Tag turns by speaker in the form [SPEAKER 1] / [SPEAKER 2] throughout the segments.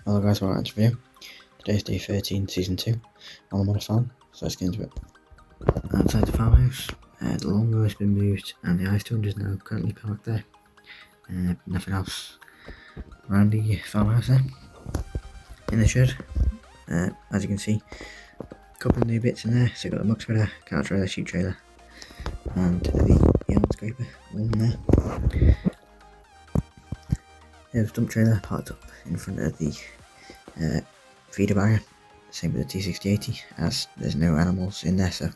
[SPEAKER 1] Hello guys, welcome to the video. Today's day 13, season 2, on the model farm, so let's get into it. Outside the farmhouse, the lawnmower has been moved and the ice sponge is now currently parked there. Nothing else around the farmhouse there. In the shed, as you can see, a couple of new bits in there. So you've got the muck spreader, cow trailer, sheep trailer, and the yard scraper all in there. There's a dump trailer parked up in front of the feeder barrier, same with the T6080, as there's no animals in there, so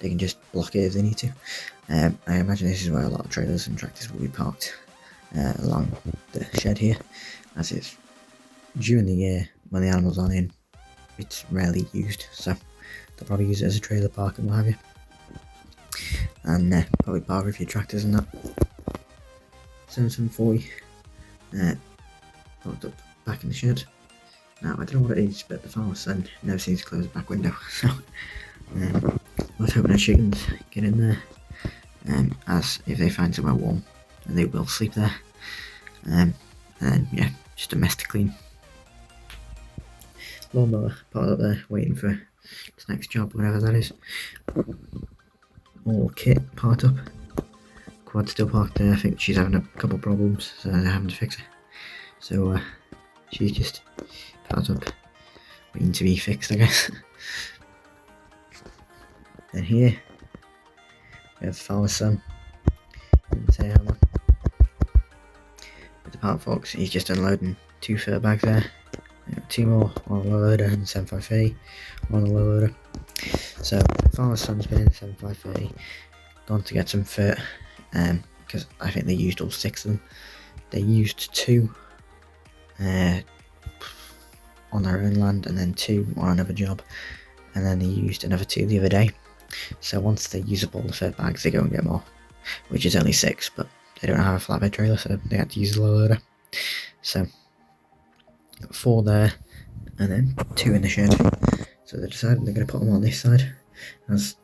[SPEAKER 1] they can just block it if they need to. I imagine this is where a lot of trailers and tractors will be parked along the shed here, as it's during the year when the animals aren't in, it's rarely used, so they'll probably use it as a trailer park and what have you, and probably park with your tractors and that. 7740 parked up back in the shed. Now, I don't know what it is, but the farmer's son never seems to close the back window, so I was hoping the chickens get in there, as if they find somewhere warm, and they will sleep there, and yeah, just a mess to clean. Lawnmower parked up there, waiting for its next job, whatever that is. All kit parked up. Quad still parked there. I think she's having a couple problems, so they're having to fix it. So she's just parked up, waiting to be fixed, I guess. Then here we have the farmer's son in the tail hammer. With the part fox, he's just unloading 2 fur bags there. 2 more on the low loader and the 7530 on the low loader. So farmer's son's been in the 7530, gone to get some fur, because I think they used all 6 of them. They used 2 on their own land and then 2 on another job, and then they used another 2 the other day. So once they use up all the fur bags, they go and get more, which is only 6, but they don't have a flatbed trailer, so they had to use the low loader. So got 4 there and then 2 in the shed. So they decided they're going to put them on this side, as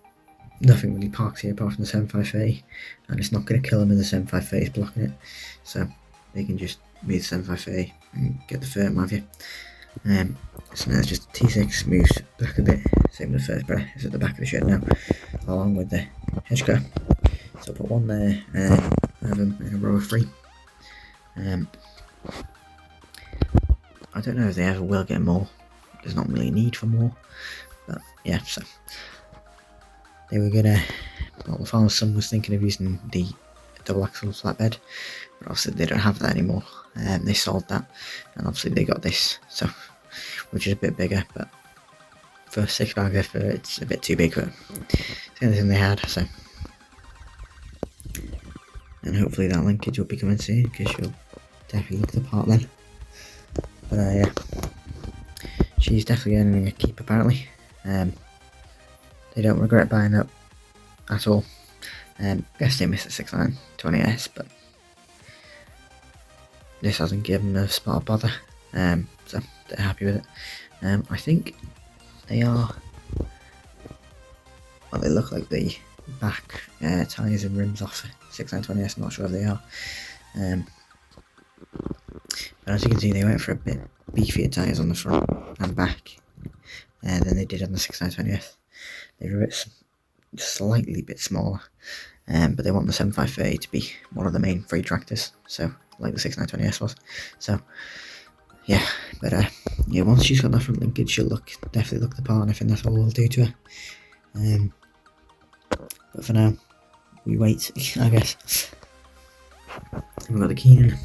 [SPEAKER 1] nothing really parks here apart from the 7530, and it's not going to kill them if the 7530 is blocking it, so they can just move the 7530 and get the fur and what have you. So now it's just T6 moves back a bit, same with the first spreader, it's at the back of the shed now, along with the hedge cutter. So I'll put 1 there and then have them in a row of 3. I don't know if they ever will get more, there's not really a need for more, but yeah, so they were gonna, well, the farmer's son was thinking of using the double axle flatbed, but obviously they don't have that anymore. They sold that, and obviously they got this, so which is a bit bigger, but for 6 bags of fur, it's a bit too big for it. It's the only thing they had, so. And hopefully that linkage will be coming soon, because she'll definitely look the part then. But yeah, she's definitely earning a keep apparently. They don't regret buying up at all. Guess they missed the 6920S, but this hasn't given them a spot of bother, so they're happy with it. I think they are, well, they look like the back tyres and rims off 6920S, I'm not sure if they are. But as you can see, they went for a bit beefier tyres on the front and back than they did on the 6920S. They were slightly bit smaller, but they want the 7530 to be one of the main 3 tractors, so like the 6920S was. So yeah, but yeah, once she's got that front linkage, she'll definitely look the part, and I think that's all we'll do to her. But for now, we wait, I guess. We've got the Keenan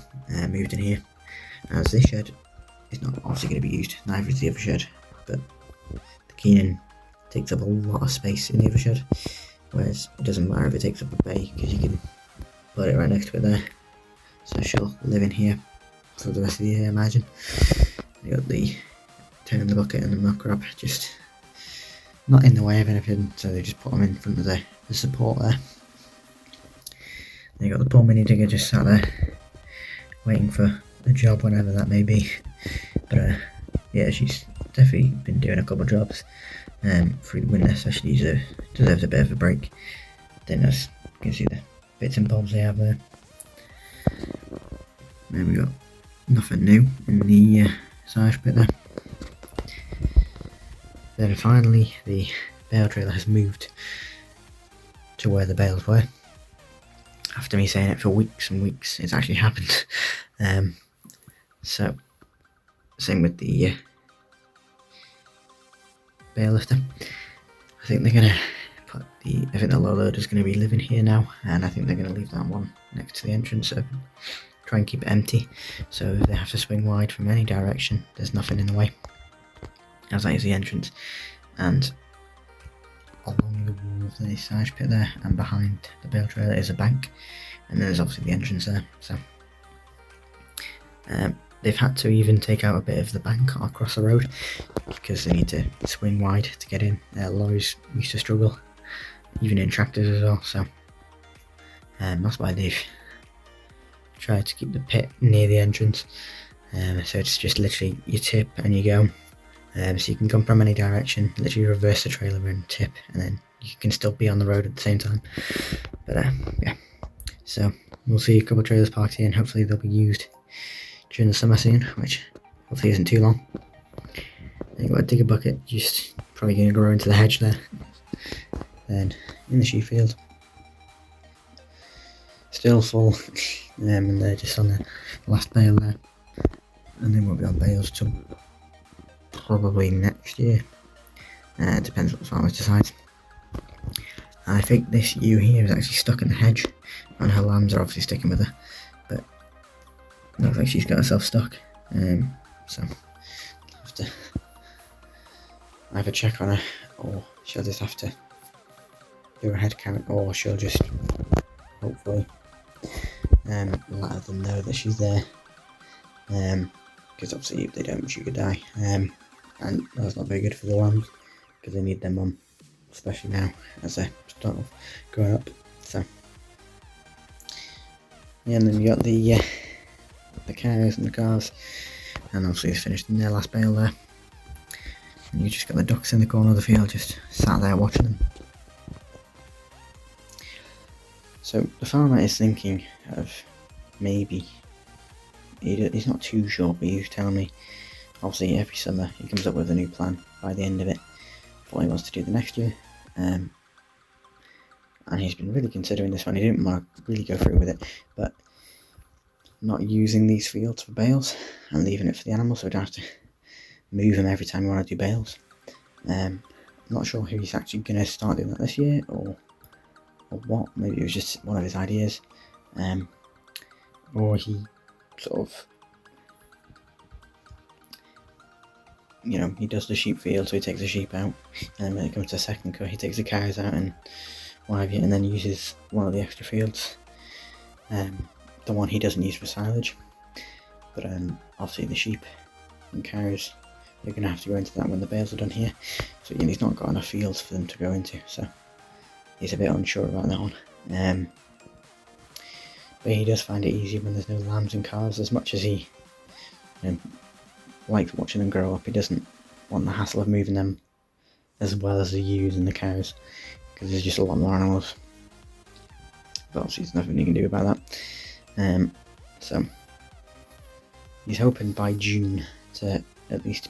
[SPEAKER 1] moved in here, as this shed is not obviously going to be used, neither is the other shed, but the Keenan takes up a lot of space in the other shed, whereas it doesn't matter if it takes up a bay, because you can put it right next to it there. So she'll live in here for the rest of the year, I imagine. You got the tin in the bucket and the milk crab just not in the way of anything, so they just put them in front of the support there. Then you got the poor mini digger just sat there waiting for a job, whenever that may be. But yeah, she's definitely been doing a couple of jobs through the winter, so she deserves a bit of a break. Then as you can see the bits and bobs they have there. Then we got nothing new in the side bit there. Then finally the bale trailer has moved to where the bales were. After me saying it for weeks and weeks, it's actually happened. So same with the bale lifter. I think they're gonna put I think the low loader is gonna be living here now, and I think they're gonna leave that one next to the entrance open. Try and keep it empty, so if they have to swing wide from any direction, there's nothing in the way. As that is the entrance, and along the wall of the side pit there, and behind the bale trailer is a bank, and then there's obviously the entrance there. So they've had to even take out a bit of the bank across the road because they need to swing wide to get in. Lorries used to struggle, even in tractors as well. So that's why they've tried to keep the pit near the entrance. So it's just literally you tip and you go. So you can come from any direction, literally reverse the trailer and tip, and then you can still be on the road at the same time. But yeah, so we'll see a couple of trailers parked here, and hopefully they'll be used during the summer soon, which hopefully isn't too long. Then you've got a digger bucket, just probably going to grow into the hedge there. Then in the sheep field, still full, and they're just on the last bale there, and they won't be on bales till probably next year. It depends what the farmer decides. And I think this ewe here is actually stuck in the hedge, and her lambs are obviously sticking with her, but it looks like she's got herself stuck. So I'll have to either check on her, or she'll just have to do a head count, or she'll just hopefully let them know that she's there. Because obviously if they don't, she could die. And that's not very good for the lambs, because they need their mum, especially now as they start off growing up. So yeah, and then you got the cows and the calves, and obviously it's finished in their last bale there. And you just got the ducks in the corner of the field, just sat there watching them. So the farmer is thinking of maybe, he's not too sure, but he's telling me obviously every summer he comes up with a new plan by the end of it for what he wants to do the next year. And he's been really considering this one. He didn't want to really go through with it, but not using these fields for bales and leaving it for the animals, so we don't have to move them every time we want to do bales. I'm not sure who he's actually going to start doing that this year, or what. Maybe it was just one of his ideas, or he sort of, you know, he does the sheep field, so he takes the sheep out, and then when it comes to the second cut, he takes the cows out and what have you, and then uses one of the extra fields, the one he doesn't use for silage. But obviously the sheep and cows, they're going to have to go into that when the bales are done here, so he's not got enough fields for them to go into, so he's a bit unsure about that one. But he does find it easier when there's no lambs and calves. As much as he likes watching them grow up, he doesn't want the hassle of moving them as well as the ewes and the cows, because there's just a lot more animals. But obviously there's nothing you can do about that. So he's hoping by June to at least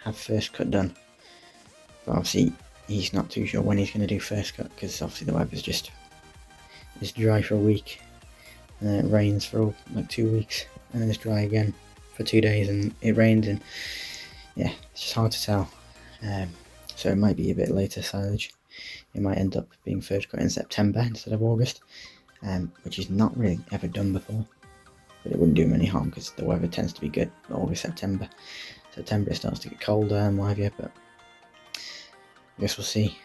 [SPEAKER 1] have first cut done. But obviously he's not too sure when he's going to do first cut, because obviously the weather's just, it's dry for a week, and then it rains for like 2 weeks, and then it's dry again for 2 days, and it rains, and yeah, it's just hard to tell. So it might be a bit later silage. It might end up being first cut in September instead of August, which is not really ever done before, but it wouldn't do him any harm because the weather tends to be good August, September. September it starts to get colder and what have you, but I guess we'll see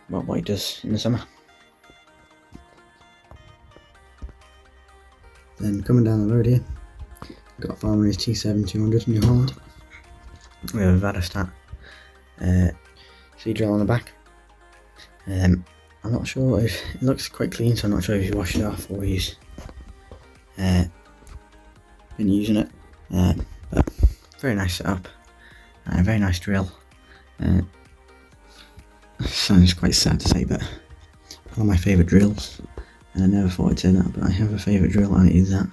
[SPEAKER 1] what he does in the summer. Then coming down the road here, got a farmer in his T7-200 New Holland with a Vadostat seed drill on the back. I'm not sure if it looks quite clean, so I'm not sure if he's washed it off or he's been using it. But very nice setup and a very nice drill. Sounds quite sad to say, but one of my favourite drills, and I never thought I'd say that, but I have a favourite drill, and it is that.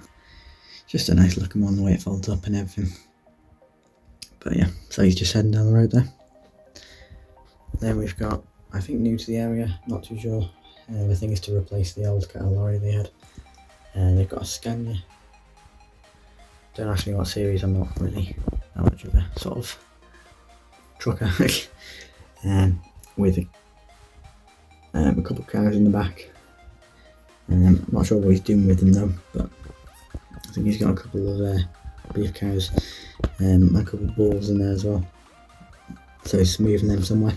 [SPEAKER 1] Just a nice looking one, the way it folds up and everything. But yeah, so he's just heading down the road there. Then we've got, I think new to the area, not too sure. The thing is to replace the old cattle lorry they had. And they've got a Scania. Don't ask me what series, I'm not really that much of a sort of trucker. With a couple of cows in the back. I'm not sure what he's doing with them though, but I think he's got a couple of beef cows and a couple of bulls in there as well. So he's moving them somewhere.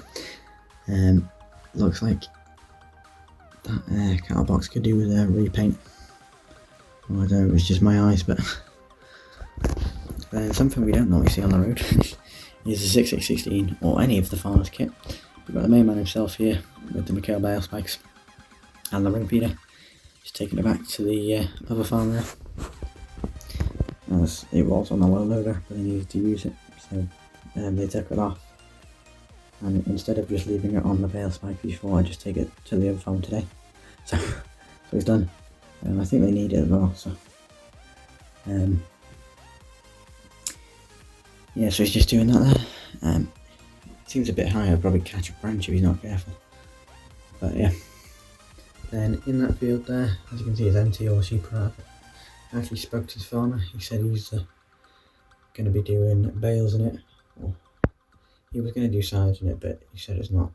[SPEAKER 1] Looks like that cattle box could do with a repaint. Well, I don't know, it was just my eyes, but something we don't normally see on the road is a 6616 or any of the farmer's kit. We've got the main man himself here with the McHale bale spikes and the ring feeder. He's taking it back to the other farmer, as it was on the low loader, but they needed to use it, so they took it off. And instead of just leaving it on the bale spike before, I just take it to the other farm today. So it's done. I think they need it as well. So yeah, so he's just doing that there. It seems a bit high. I'll probably catch a branch if he's not careful. But yeah. Then in that field there, as you can see, it's empty, all the sheep are out. I actually spoke to the farmer. He said he's going to be doing bales in it. Well, he was going to do silage in it, but he said it's not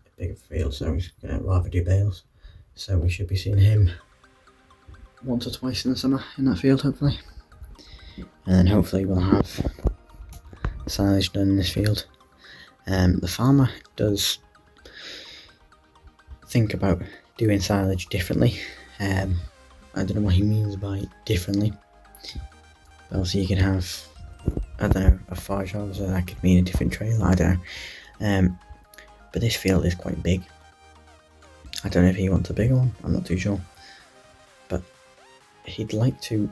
[SPEAKER 1] a big field, so he's going to rather do bales. So we should be seeing him once or twice in the summer in that field, hopefully. And then hopefully we'll have silage done in this field. The farmer does think about doing silage differently. I don't know what he means by differently. But obviously you can have, I don't know, a forage harvester, that could mean a different trailer, I don't know. But this field is quite big. I don't know if he wants a bigger one, I'm not too sure. But he'd like to,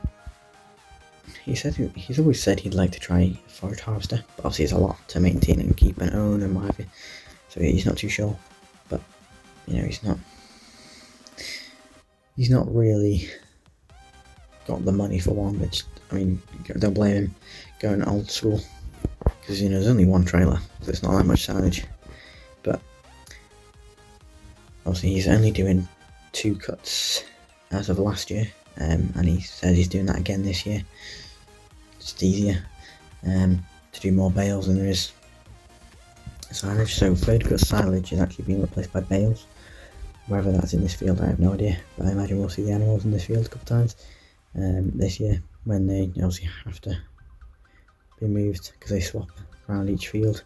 [SPEAKER 1] he's always said he'd like to try a forage harvester, but obviously it's a lot to maintain and keep and own and what have you. So he's not too sure. But you know, he's not really got the money for one, which, I mean, don't blame him going old school, because you know there's only one trailer, so it's not that much silage. But obviously he's only doing 2 cuts as of last year, and he says he's doing that again this year. It's easier to do more bales than there is silage, so third cut silage is actually being replaced by bales. Whether that's in this field, I have no idea, but I imagine we'll see the animals in this field a couple of times this year, when they obviously have to be moved, because they swap around each field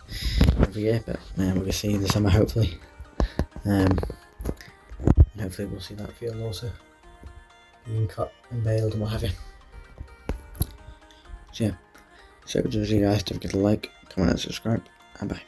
[SPEAKER 1] every year. But we're going to see in the summer, hopefully, and hopefully we'll see that field also being cut and baled and what have you. So yeah, so to you guys, don't forget to like, comment and subscribe, and bye.